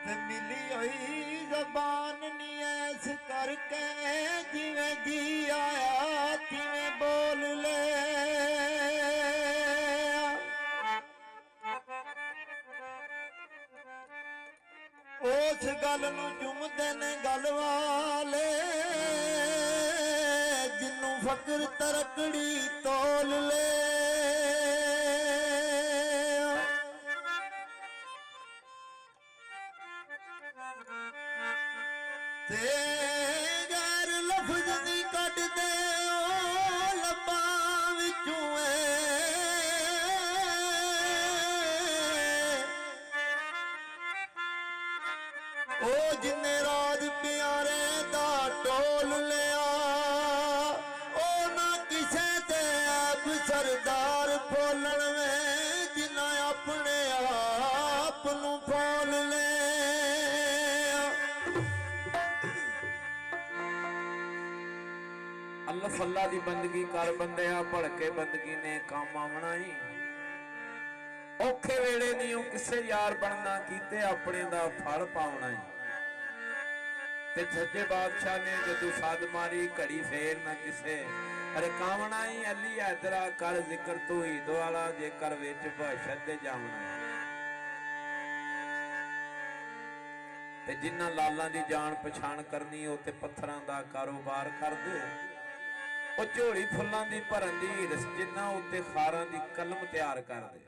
ते मिली हुई जबान नी ऐस करके जिवें जी आया तिवें बोल ले। उस गल नूं चुमदे ने गल वाले जिन्नू फकर तरकड़ी तोल ले। गैर लफ्ज दी कट दे लब्बां विचों ओ जिन्ने राज प्यारे दा टोल लिया ओ ना किसे ते ऐब सरदार बोलन में जिन्ना अपने आप नूं फोल ले। अल्लाह फल्ला दी बंदगी कर बंदिया भड़के बंदगी ने काम आवना ही। औखे वेले नहीं किसे यार बनना कीते अपने दा फल पावना ही। ते सच्चे बादशाह ने जदू सद मारी घड़ी फेर ना किसे रकावना ही। अली हैदरा कर जिक्र तू ही दुआला जेकर विच बहशत दे जावना ते जिन्ना लालां दी जान पछाण करनी उत्ते पत्थरां दा कारोबार कर दे। ਉਹ ਝੋਲੀ ਫੁੱਲਾਂ ਦੀ ਭਰਨ ਦੀ ਹੀਰਸ ਜਿੰਨਾ ਉੱਤੇ ਖਾਰਾਂ ਦੀ ਕਲਮ ਤਿਆਰ ਕਰਦੇ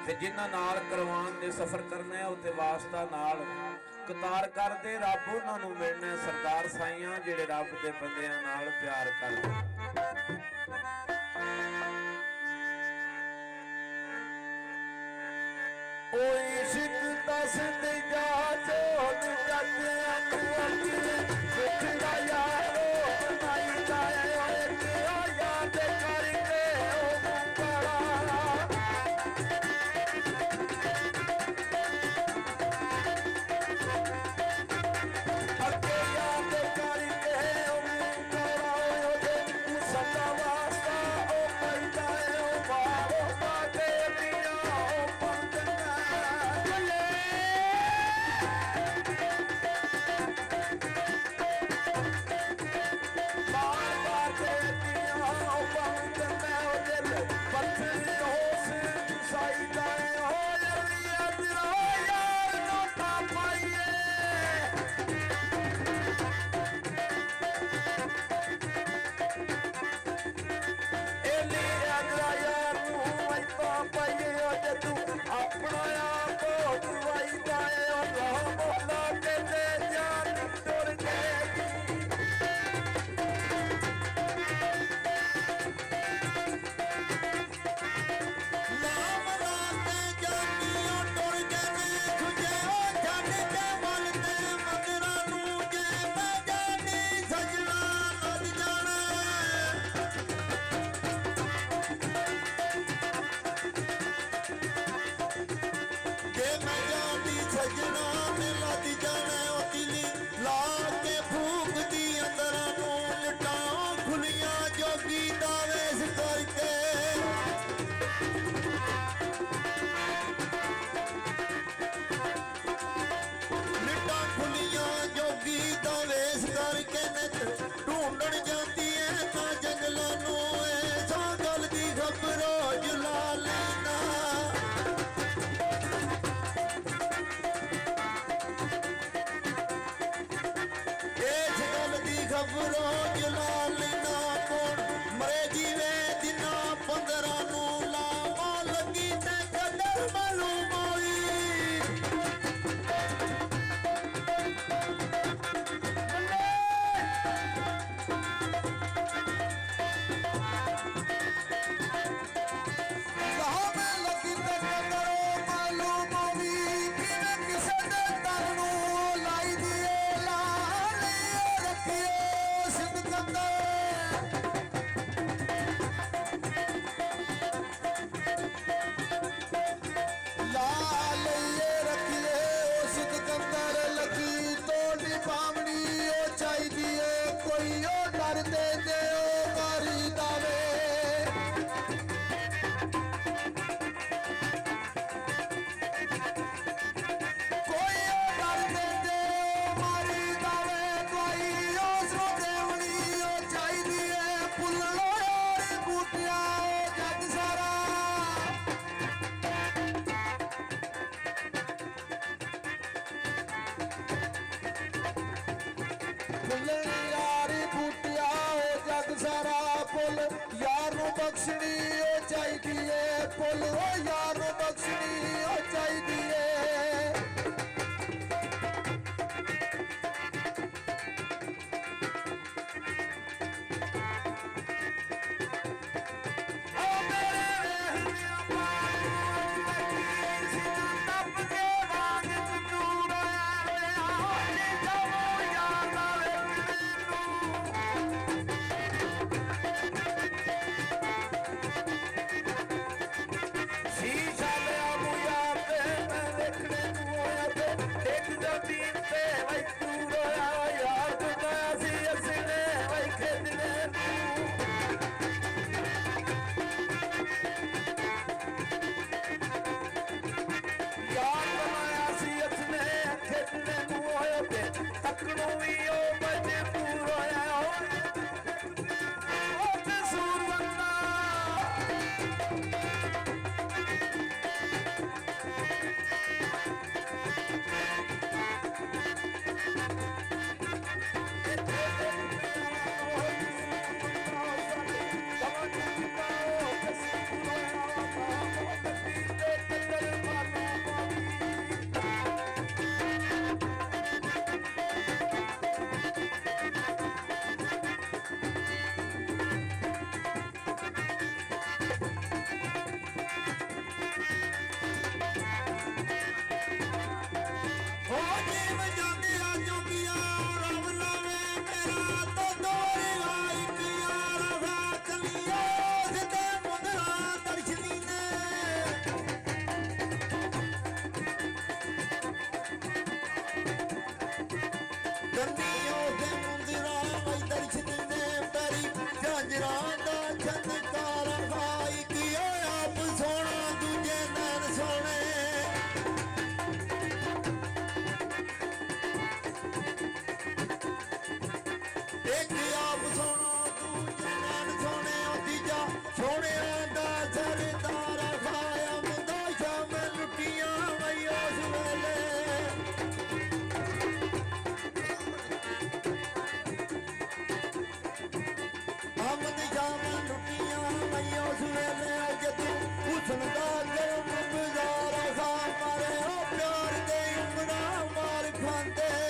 ਤੇ ਜਿਨ੍ਹਾਂ ਨਾਲ ਕਰਵਾਨ ਦੇ ਸਫ਼ਰ ਕਰਨਾ ਹੈ ਉੱਤੇ ਵਾਸਤਾ ਨਾਲ ਕਤਾਰ ਕਰਦੇ। ਰੱਬ ਉਹਨਾਂ ਨੂੰ ਮਿਲਣਾ ਸਰਦਾਰ ਸਾਈਆਂ ਜਿਹੜੇ ਰੱਬ ਦੇ ਬੰਦਿਆਂ ਨਾਲ ਪਿਆਰ ਕਰਦੇ। ਓਏ ਇਸ਼ਕ ਦਸ ਤੇ ਜਾ ਚੋਦ ਜੱਟਿਆਂ ਨੂੰ ਅੱਗੇ ਵੇਖਦਾ यारो बनाई जाए ओए तेरा याद करके ओ मुंगड़ा अगे याद करके ओ मुंगड़ा ओए तू सदा वास्ता ओ मर जाए ओ बारो बाटे पिया ओ पंदना ले ਬੂਟਿਆ ਜੱਗ ਸਾਰਾ ਫੁੱਲ ਯਾਰੀ ਬੂਟਿਆ ਜੱਗ ਸਾਰਾ ਫੁੱਲ ਯਾਰ ਨੂੰ ਬਖਸ਼ਣੀ ਉਹ ਚਾਹੀਦੀ ਏ ਫੁੱਲ ਉਹ ਯਾਰ ਨੂੰ ਬਖਸ਼ਣੀ ਉਹ ਚਾਹੀਦੀ ਏ ਮਾਰੇ ਉਹ ਪਿਆਰ ਦੇ ਉਮਰਾਂ ਮਾਰ ਖਾਂਦੇ